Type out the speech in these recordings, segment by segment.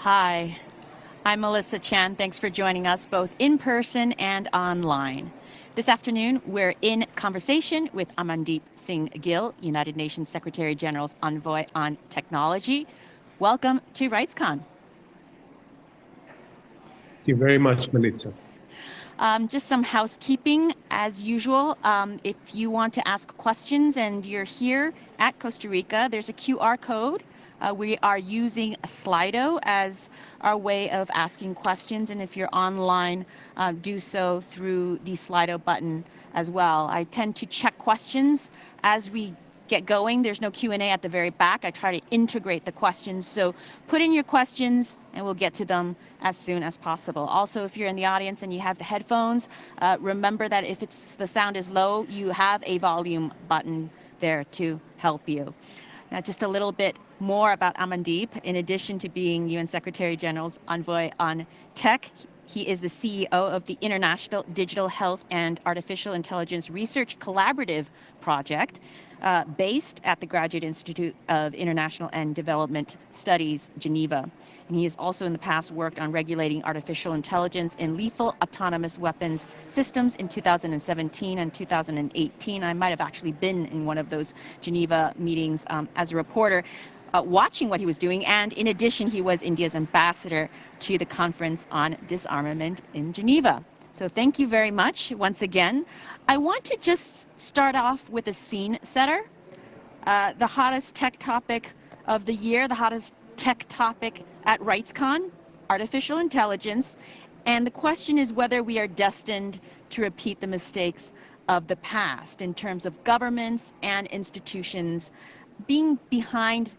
Hi, I'm Melissa Chan. Thanks for joining us both in person and online. This afternoon, we're in conversation with Amandeep Singh Gill, United Nations Secretary General's Envoy on Technology. Welcome to RightsCon. Thank you very much, Melissa. Just some housekeeping as usual. If you want to ask questions and you're here at Costa Rica, there's a QR code. We are using a Slido as our way of asking questions, and if you're online, do so through the Slido button as well. I tend to check questions as we get going. There's no Q&A at the very back. I try to integrate the questions, so put in your questions and we'll get to them as soon as possible. Also, if you're in the audience and you have the headphones, remember that if the sound is low, you have a volume button there to help you. Now, just a little bit more about Amandeep. In addition to being UN Secretary General's Envoy on Tech, he is the CEO of the International Digital Health and Artificial Intelligence Research Collaborative Project, based at the Graduate Institute of International and Development Studies, Geneva. And he has also in the past worked on regulating artificial intelligence in lethal autonomous weapons systems in 2017 and 2018. I might have actually been in one of those Geneva meetings as a reporter, watching what he was doing. And in addition, he was India's ambassador to the Conference on Disarmament in Geneva. So thank you very much once again. I want to just start off with a scene setter. The hottest tech topic of the year, the hottest tech topic at RightsCon, artificial intelligence. And the question is whether we are destined to repeat the mistakes of the past in terms of governments and institutions being behind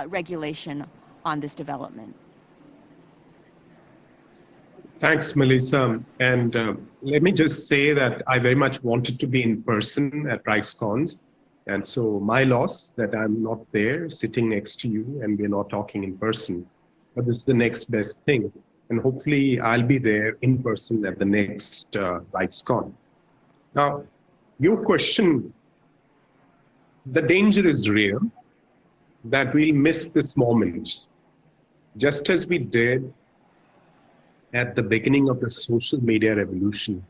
regulation on this development. Thanks, Melissa. And let me just say that I very much wanted to be in person at RightsCons. And so my loss that I'm not there sitting next to you and we're not talking in person. But this is the next best thing. And hopefully I'll be there in person at the next RightsCon. Now, your question, the danger is real that we'll miss this moment, just as we did at the beginning of the social media revolution,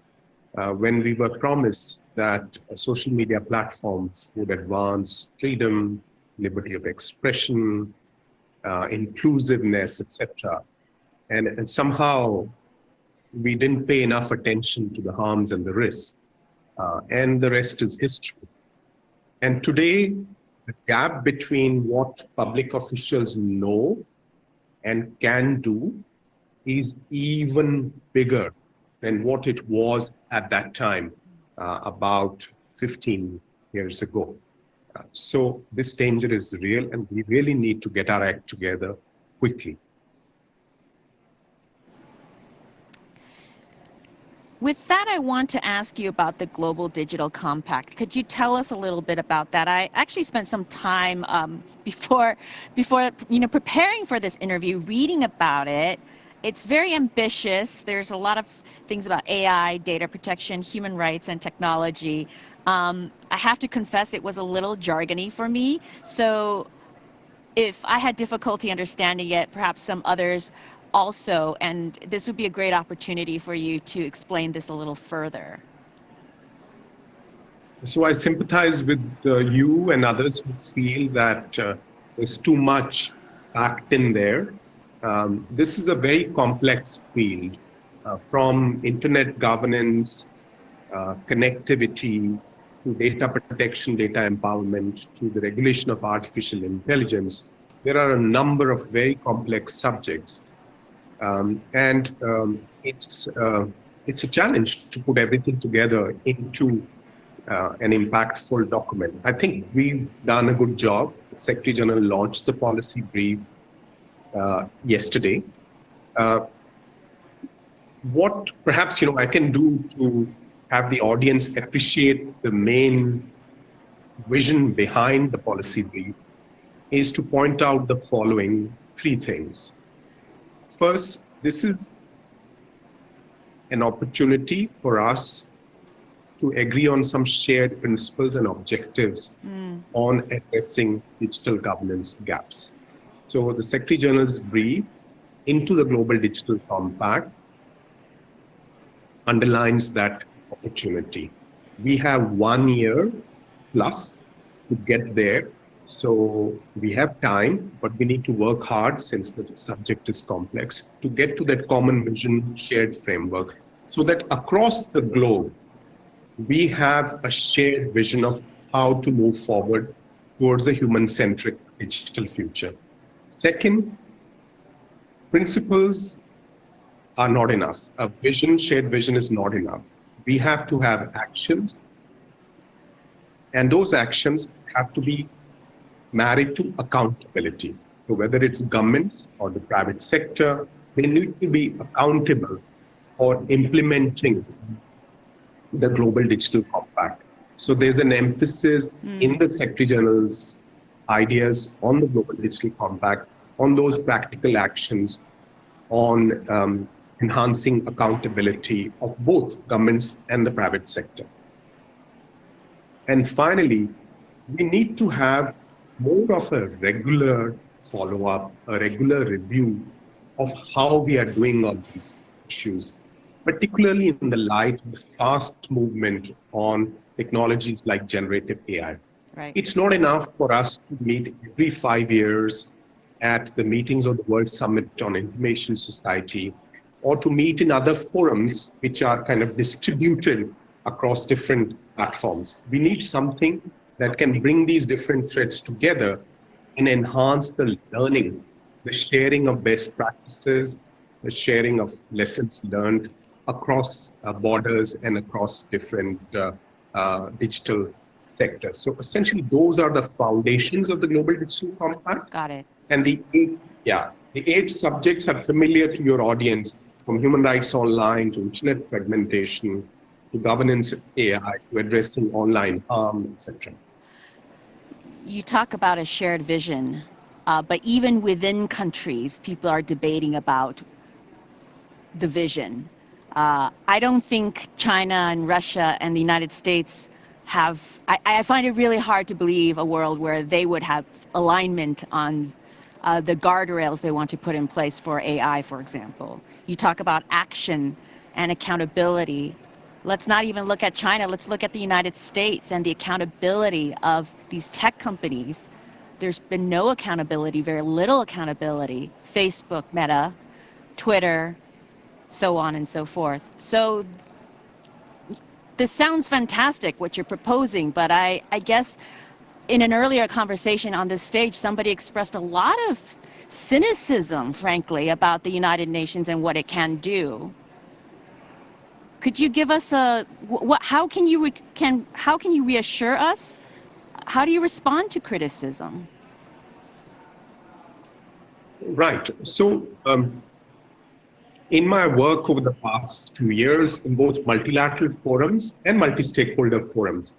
when we were promised that social media platforms would advance freedom, liberty of expression, inclusiveness, etc. And somehow we didn't pay enough attention to the harms and the risks, and the rest is history. And today, the gap between what public officials know and can do is even bigger than what it was at that time, about 15 years ago. So this danger is real, and we really need to get our act together quickly. With that, I want to ask you about the Global Digital Compact. Could you tell us a little bit about that? I actually spent some time before preparing for this interview, reading about it. It's very ambitious. There's a lot of things about AI, data protection, human rights, and technology. I have to confess it was a little jargony for me. So if I had difficulty understanding it, perhaps some others also, and this would be a great opportunity for you to explain this a little further. So I sympathize with you and others who feel that there's too much packed in there. This is a very complex field, from internet governance, connectivity, to data protection, data empowerment, to the regulation of artificial intelligence. There are a number of very complex subjects. It's a challenge to put everything together into an impactful document. I think we've done a good job. The Secretary General launched the policy brief yesterday. What perhaps I can do to have the audience appreciate the main vision behind the policy brief is to point out the following three things. First, this is an opportunity for us to agree on some shared principles and objectives on addressing digital governance gaps. So the Secretary General's brief into the Global Digital Compact underlines that opportunity. We have 1 year plus to get there. So we have time, but we need to work hard since the subject is complex to get to that common vision, shared framework, so that across the globe, we have a shared vision of how to move forward towards a human-centric digital future. Second, principles are not enough. A vision, shared vision is not enough. We have to have actions, and those actions have to be married to accountability. So whether it's governments or the private sector, they need to be accountable for implementing the Global Digital Compact. So there's an emphasis in the Secretary General's ideas on the Global Digital Compact, on those practical actions, on enhancing accountability of both governments and the private sector. And finally, we need to have more of a regular follow-up, a regular review of how we are doing on these issues, particularly in the light of the fast movement on technologies like generative AI. Right. It's not enough for us to meet every 5 years at the meetings of the World Summit on Information Society, or to meet in other forums which are kind of distributed across different platforms. We need something that can bring these different threads together and enhance the learning, the sharing of best practices, the sharing of lessons learned across borders and across different digital sectors. So essentially, those are the foundations of the Global Digital Compact. Got it. And the eight subjects are familiar to your audience, from human rights online to internet fragmentation, to governance of AI, to addressing online harm, etc. You talk about a shared vision, but even within countries, people are debating about the vision. I don't think China and Russia and the United States have, I find it really hard to believe a world where they would have alignment on the guardrails they want to put in place for AI, for example. You talk about action and accountability. Let's not even look at China, let's look at the United States and the accountability of these tech companies. There's been no accountability, very little accountability. Facebook, Meta, Twitter, so on and so forth. So this sounds fantastic, what you're proposing, but I guess in an earlier conversation on this stage, somebody expressed a lot of cynicism, frankly, about the United Nations and what it can do. Could you give us how can you reassure us? How do you respond to criticism? Right. So in my work over the past few years in both multilateral forums and multi-stakeholder forums,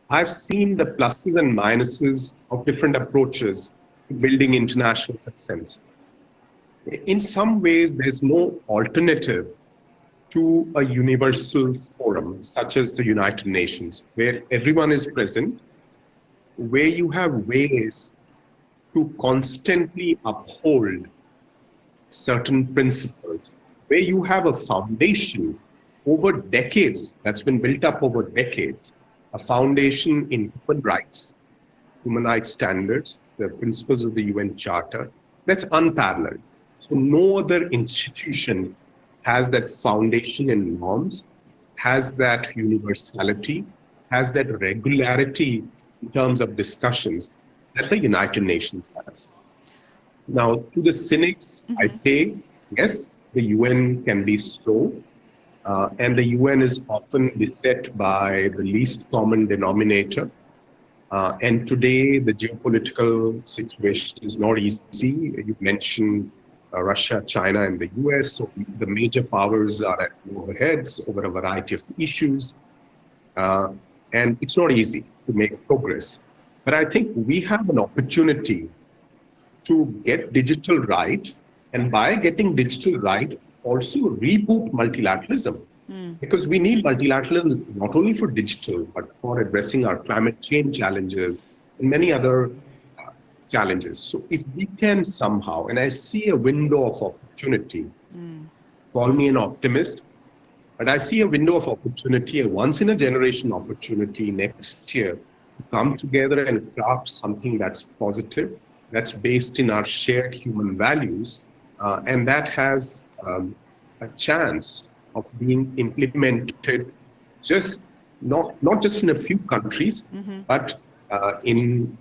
I've seen the pluses and minuses of different approaches to building international consensus. In some ways, there's no alternative to a universal forum, such as the United Nations, where everyone is present, where you have ways to constantly uphold certain principles, where you have a foundation over decades, that's been built up over decades, a foundation in human rights standards, the principles of the UN Charter, that's unparalleled. So no other institution has that foundation in norms, has that universality, has that regularity in terms of discussions that the United Nations has. Now, to the cynics, I say, yes, the UN can be slow, and the UN is often beset by the least common denominator. And today, the geopolitical situation is not easy. You mentioned Russia, China, and the US. So the major powers are at loggerheads over a variety of issues. And it's not easy to make progress. But I think we have an opportunity to get digital right, and by getting digital right, also reboot multilateralism. Because we need multilateralism not only for digital, but for addressing our climate change challenges and many other challenges. So if we can somehow, and I see a window of opportunity, call me an optimist, but I see a window of opportunity, a once in a generation opportunity next year to come together and craft something that's positive, that's based in our shared human values, and that has a chance of being implemented just not just in a few countries, but in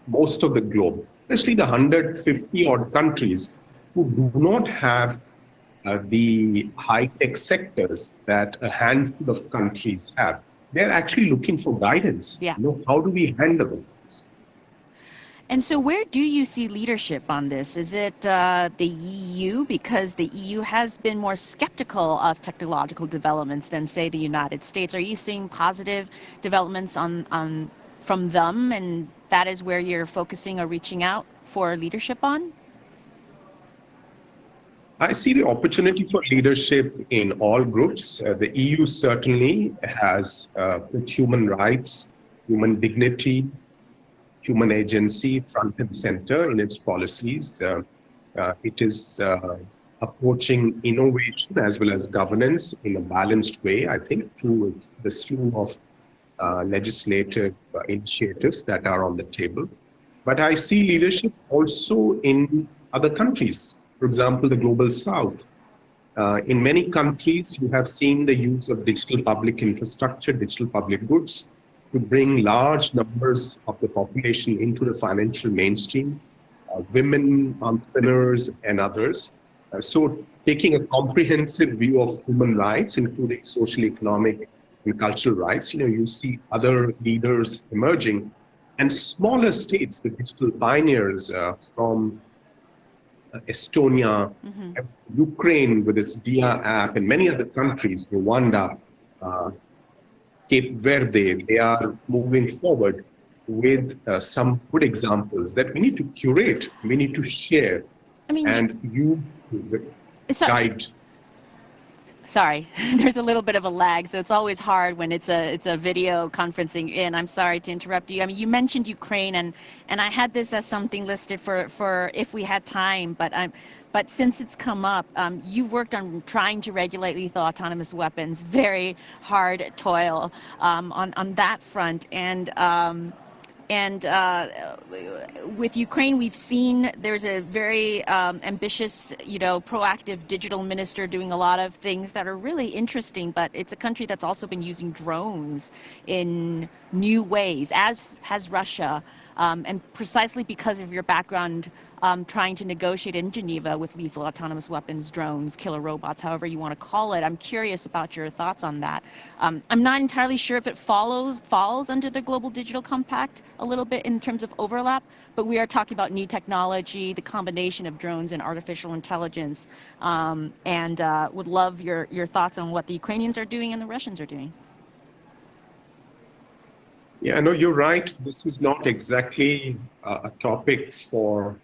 most of the globe, especially the 150 odd countries who do not have the high-tech sectors that a handful of countries have. They're actually looking for guidance. Yeah. How do we handle this? And so where do you see leadership on this? Is it the EU? Because the EU has been more skeptical of technological developments than, say, the United States. Are you seeing positive developments from them, and that is where you're focusing or reaching out for leadership on? I see the opportunity for leadership in all groups. The EU certainly has put human rights, human dignity, human agency front and center in its policies. It is approaching innovation as well as governance in a balanced way, I think, through the slew of legislative initiatives that are on the table. But I see leadership also in other countries. For example, the Global South. In many countries, you have seen the use of digital public infrastructure, digital public goods, to bring large numbers of the population into the financial mainstream, women, entrepreneurs, and others. So taking a comprehensive view of human rights, including social, economic, and cultural rights, you see other leaders emerging. And smaller states, the digital pioneers from Estonia, Ukraine with its DIA app, and many other countries, Rwanda, Cape Verde, they are moving forward with some good examples that we need to curate, we need to share, and use to guide. Sorry, there's a little bit of a lag, so it's always hard when it's a video conferencing in. I'm sorry to interrupt you. I mean, you mentioned Ukraine, and I had this as something listed for if we had time, but since it's come up, you've worked on trying to regulate lethal autonomous weapons, very hard toil on that front, and with Ukraine, we've seen there's a very ambitious, proactive digital minister doing a lot of things that are really interesting, but it's a country that's also been using drones in new ways, as has Russia. And precisely because of your background trying to negotiate in Geneva with lethal autonomous weapons, drones, killer robots, however you want to call it, I'm curious about your thoughts on that. I'm not entirely sure if it falls under the Global Digital Compact a little bit in terms of overlap, but we are talking about new technology, the combination of drones and artificial intelligence, and would love your thoughts on what the Ukrainians are doing and the Russians are doing. Yeah, no, you're right. This is not exactly a topic for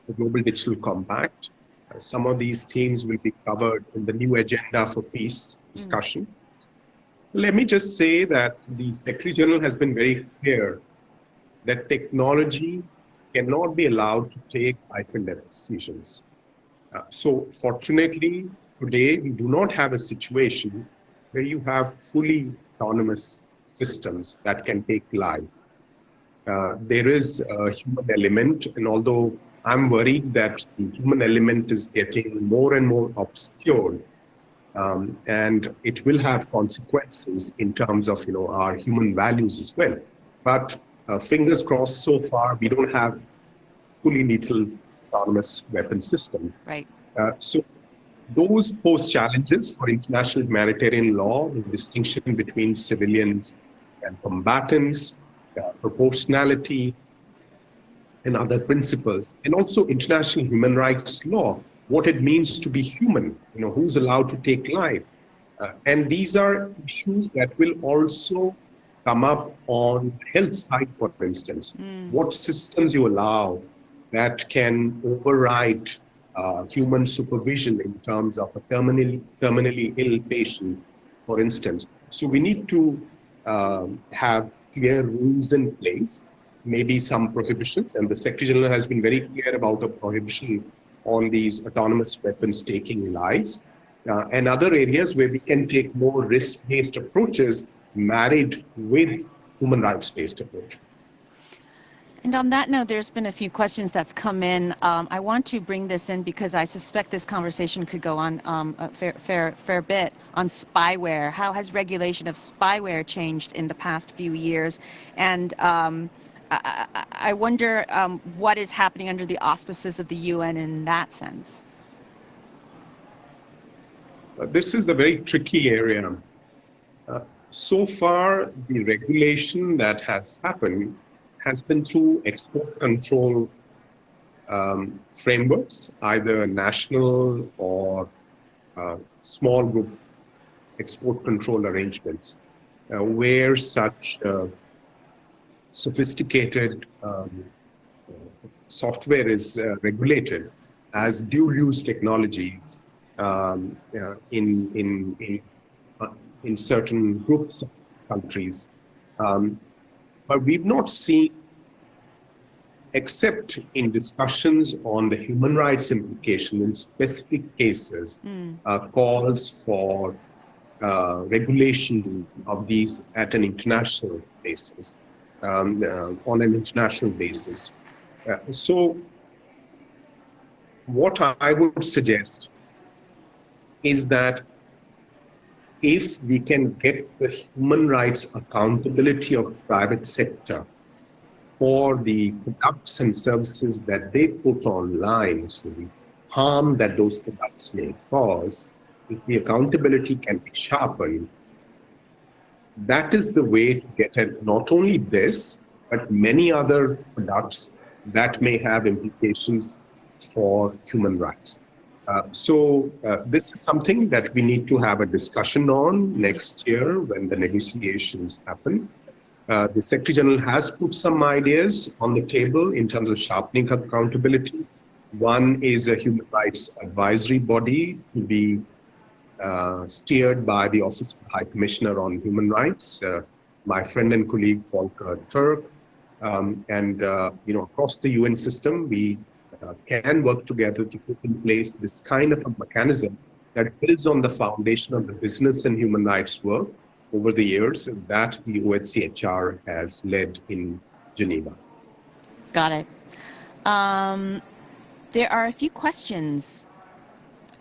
the Global Digital Compact. Some of these themes will be covered in the new agenda for peace discussion. Let me just say that the Secretary General has been very clear that technology cannot be allowed to take life and death decisions. So fortunately, today, we do not have a situation where you have fully autonomous systems that can take life. There is a human element, and although I'm worried that the human element is getting more and more obscured, and it will have consequences in terms of our human values as well. But fingers crossed, so far we don't have fully lethal autonomous weapon system. Right. So those pose challenges for international humanitarian law, the distinction between civilians and combatants, proportionality, and other principles, and also international human rights law, what it means to be human, who's allowed to take life. And these are issues that will also come up on the health side, for instance. What systems you allow that can override human supervision in terms of a terminally ill patient, for instance. So we need to have clear rules in place maybe some prohibitions, and the Secretary General has been very clear about a prohibition on these autonomous weapons taking lives, and other areas where we can take more risk-based approaches married with human rights-based approach. And on that note, there's been a few questions that's come in. I want to bring this in because I suspect this conversation could go on a fair bit on spyware. How has regulation of spyware changed in the past few years? And I wonder what is happening under the auspices of the UN in that sense. This is a very tricky area. So far, the regulation that has happened has been through export control frameworks, either national or small group export control arrangements, where such sophisticated software is regulated as dual-use technologies in certain groups of countries. But we've not seen, except in discussions on the human rights implication in specific cases, calls for regulation of these at an international basis, on an international basis. So what I would suggest is that if we can get the human rights accountability of private sector for the products and services that they put online, so the harm that those products may cause, if the accountability can be sharpened, that is the way to get at not only this, but many other products that may have implications for human rights. So this is something that we need to have a discussion on next year when the negotiations happen. The Secretary General has put some ideas on the table in terms of sharpening accountability. One is a human rights advisory body to be steered by the Office of the High Commissioner on Human Rights, my friend and colleague Volker Turk, and across the UN system, we can work together to put in place this kind of a mechanism that builds on the foundation of the business and human rights work over the years that the OHCHR has led in Geneva. Got it. There are a few questions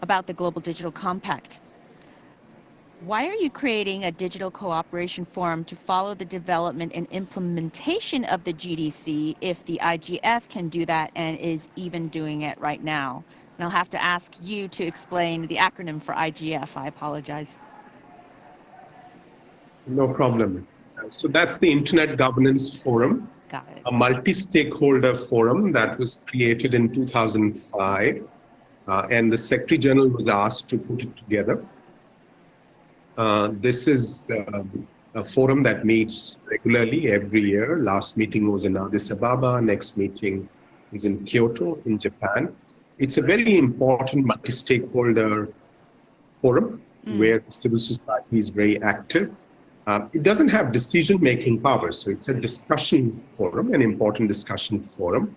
about the Global Digital Compact. Why are you creating a digital cooperation forum to follow the development and implementation of the GDC if the IGF can do that and is even doing it right now? And I'll have to ask you to explain the acronym for IGF. I apologize. No problem. So that's the Internet Governance Forum, Got it. a multi-stakeholder forum that was created in 2005, and the Secretary General was asked to put it together. This is a forum that meets regularly every year. Last meeting was in Addis Ababa. Next meeting is in Kyoto in Japan. It's a very important multi-stakeholder forum where civil society is very active. It doesn't have decision-making power, so it's a discussion forum, an important discussion forum.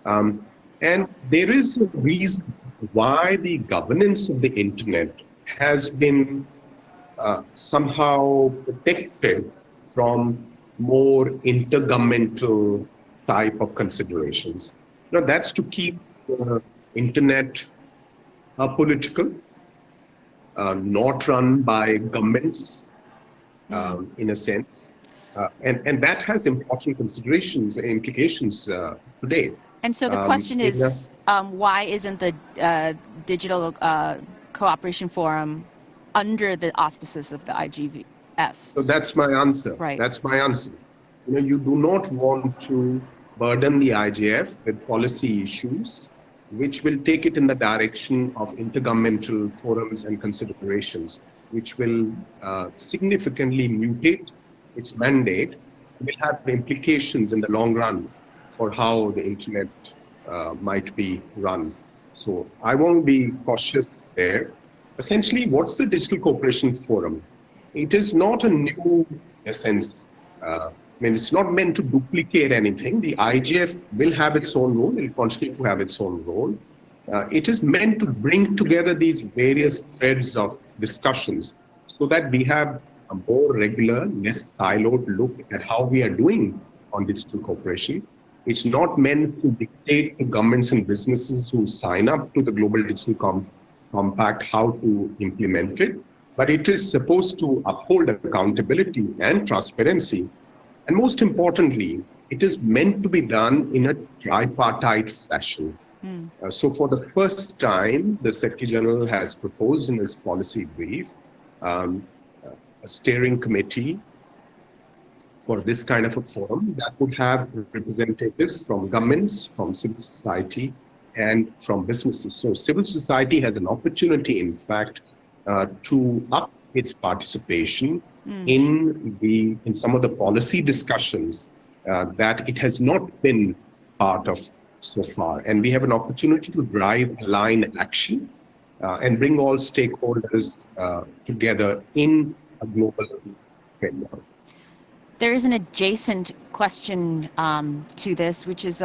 And there is a reason why the governance of the internet has been somehow protected from more intergovernmental type of considerations. Now, that's to keep the internet apolitical, not run by governments, in a sense. And that has important considerations and implications today. And so the question is, why isn't the Digital Cooperation Forum under the auspices of the IGF? So that's my answer. Right. That's my answer. You do not want to burden the IGF with policy issues, which will take it in the direction of intergovernmental forums and considerations, which will significantly mutate its mandate, will have implications in the long run for how the internet might be run. So I want to be cautious there. Essentially, what's the Digital Cooperation Forum? It is not a new, in a sense, I mean, it's not meant to duplicate anything. The IGF will have its own role. It will continue to have its own role. It is meant to bring together these various threads of discussions so that we have a more regular, less siloed look at how we are doing on digital cooperation. It's not meant to dictate to governments and businesses who sign up to the Global Digital Compact how to implement it, but it is supposed to uphold accountability and transparency. And most importantly, it is meant to be done in a tripartite fashion. So for the first time, the Secretary General has proposed in his policy brief a steering committee for this kind of a forum that would have representatives from governments, from civil society, and from businesses. So civil society has an opportunity, in fact, to up its participation in some of the policy discussions that it has not been part of so far. And we have an opportunity to drive aligned action and bring all stakeholders together in a global framework. There is an adjacent question to this, which is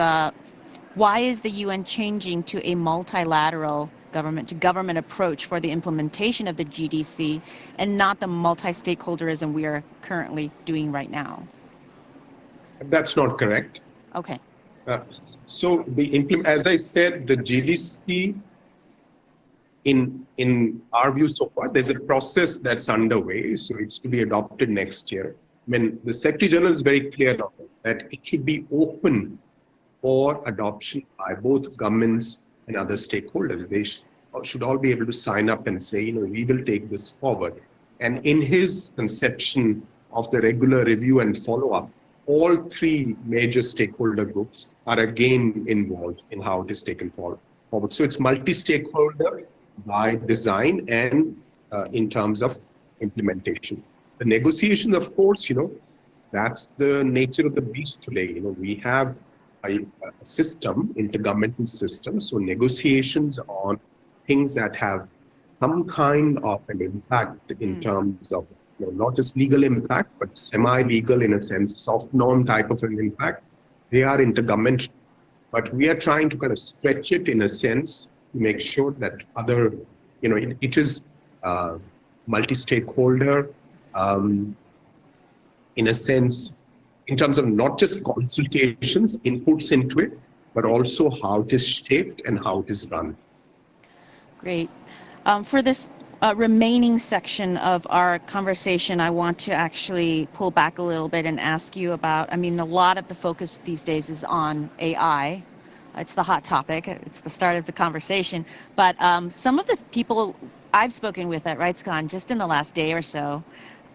why is the UN changing to a multilateral government-to-government approach for the implementation of the GDC and not the multi-stakeholderism we are currently doing right now? That's not correct. Okay. So as I said, the GDC, in our view so far, there's a process that's underway, so it's to be adopted next year. I mean, the Secretary General is very clear on it, that it should be open for adoption by both governments and other stakeholders. They should all be able to sign up and say, we will take this forward. And in his conception of the regular review and follow-up, all three major stakeholder groups are again involved in how it is taken forward. So it's multi-stakeholder by design and in terms of implementation. The negotiations, of course, that's the nature of the beast today. We have a system, intergovernmental system, so negotiations on things that have some kind of an impact in terms of not just legal impact, but semi-legal in a sense, soft norm type of an impact. They are intergovernmental, but we are trying to kind of stretch it in a sense to make sure that it is multi-stakeholder in a sense, in terms of not just consultations, inputs into it, but also how it is shaped and how it is run. Great. For this remaining section of our conversation, I want to actually pull back a little bit and ask you about, a lot of the focus these days is on AI. It's the hot topic. It's the start of the conversation. But some of the people I've spoken with at RightsCon just in the last day or so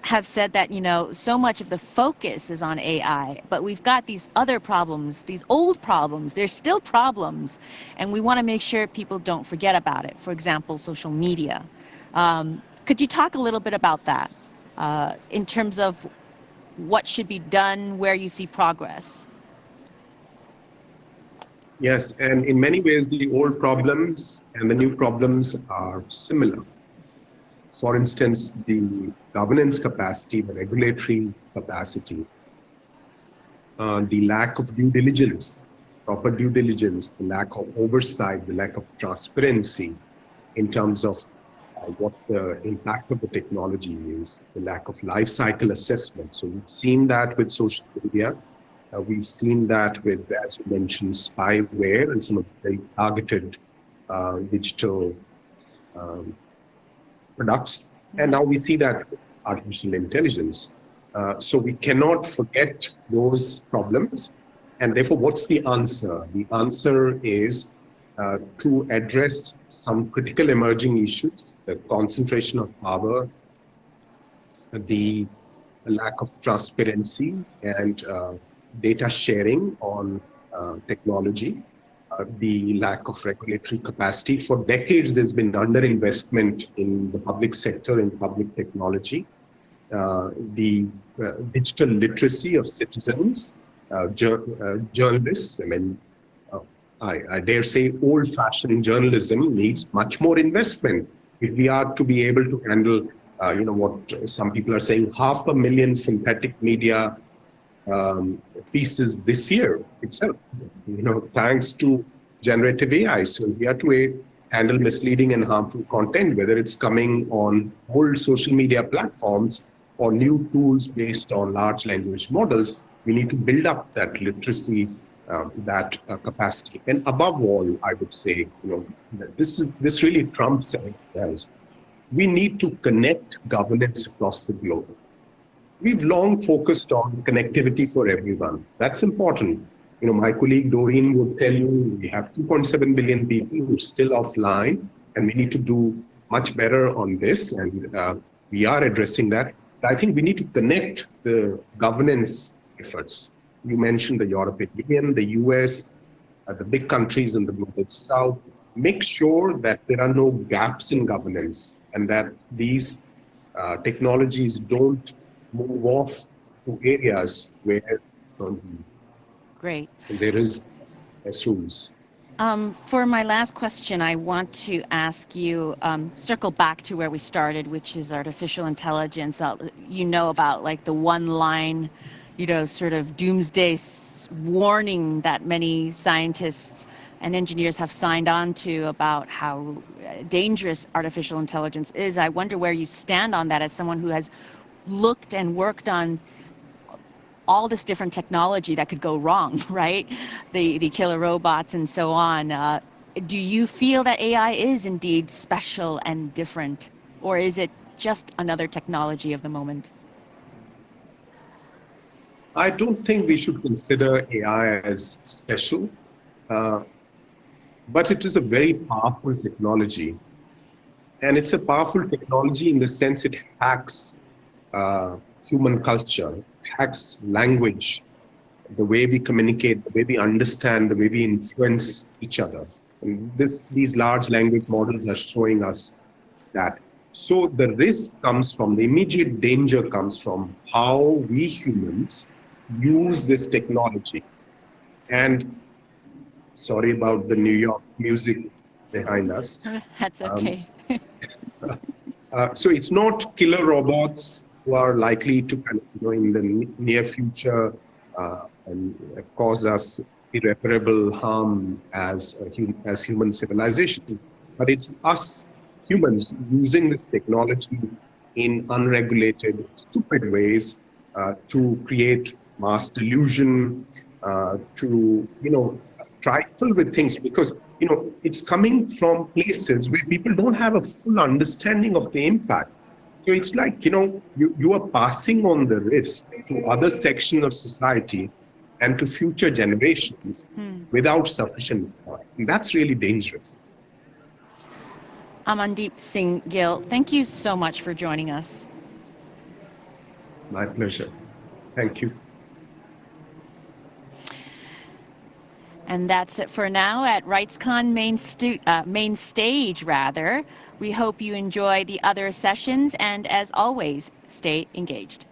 have said that, so much of the focus is on AI, but we've got these other problems, these old problems. There's still problems, and we want to make sure people don't forget about it. For example, social media. Could you talk a little bit about that in terms of what should be done, where you see progress? Yes, and in many ways, the old problems and the new problems are similar. For instance, the governance capacity, the regulatory capacity, the lack of due diligence, proper due diligence, the lack of oversight, the lack of transparency in terms of what the impact of the technology is, the lack of life cycle assessment. So we've seen that with social media. We've seen that with, as you mentioned, spyware and some of the very targeted digital products. And now we see that with artificial intelligence. So we cannot forget those problems. And therefore, what's the answer? The answer is to address some critical emerging issues, the concentration of power, the lack of transparency and data sharing on technology, the lack of regulatory capacity. For decades, there's been underinvestment in the public sector, in public technology, the digital literacy of citizens, journalists. I dare say old-fashioned journalism needs much more investment if we are to be able to handle, what some people are saying, 500,000 synthetic media pieces this year itself, thanks to generative AI. So we have to handle misleading and harmful content, whether it's coming on old social media platforms or new tools based on large language models. We need to build up that literacy, that capacity. And above all, I would say, that this really trumps everything else. We need to connect governance across the globe. We've long focused on connectivity for everyone. That's important. My colleague Doreen would tell you we have 2.7 billion people who are still offline, and we need to do much better on this, and we are addressing that. But I think we need to connect the governance efforts. You mentioned the European Union, the US, the big countries in the global south. Make sure that there are no gaps in governance and that these technologies don't move off to areas where Great. there is rules. For my last question, I want to ask you, circle back to where we started, which is artificial intelligence. About like the one line, sort of doomsday warning that many scientists and engineers have signed on to about how dangerous artificial intelligence is. I wonder where you stand on that as someone who has looked and worked on all this different technology that could go wrong, right? The killer robots and so on. Do you feel that AI is indeed special and different, or is it just another technology of the moment? I don't think we should consider AI as special, but it is a very powerful technology. And it's a powerful technology in the sense it hacks human culture, hacks language, the way we communicate, the way we understand, the way we influence each other. And these large language models are showing us that. So the risk comes from, the immediate danger comes from how we humans use this technology. And sorry about the New York music behind us. That's okay. So it's not killer robots who are likely to in the near future and cause us irreparable harm as human civilization, but it's us humans using this technology in unregulated, stupid ways to create mass delusion, to trifle with things, because it's coming from places where people don't have a full understanding of the impact. So it's like, you are passing on the risk to other sections of society and to future generations without sufficient thought. And that's really dangerous. Amandeep Singh Gill, thank you so much for joining us. My pleasure. Thank you. And that's it for now at RightsCon main stage. We hope you enjoy the other sessions, and as always, stay engaged.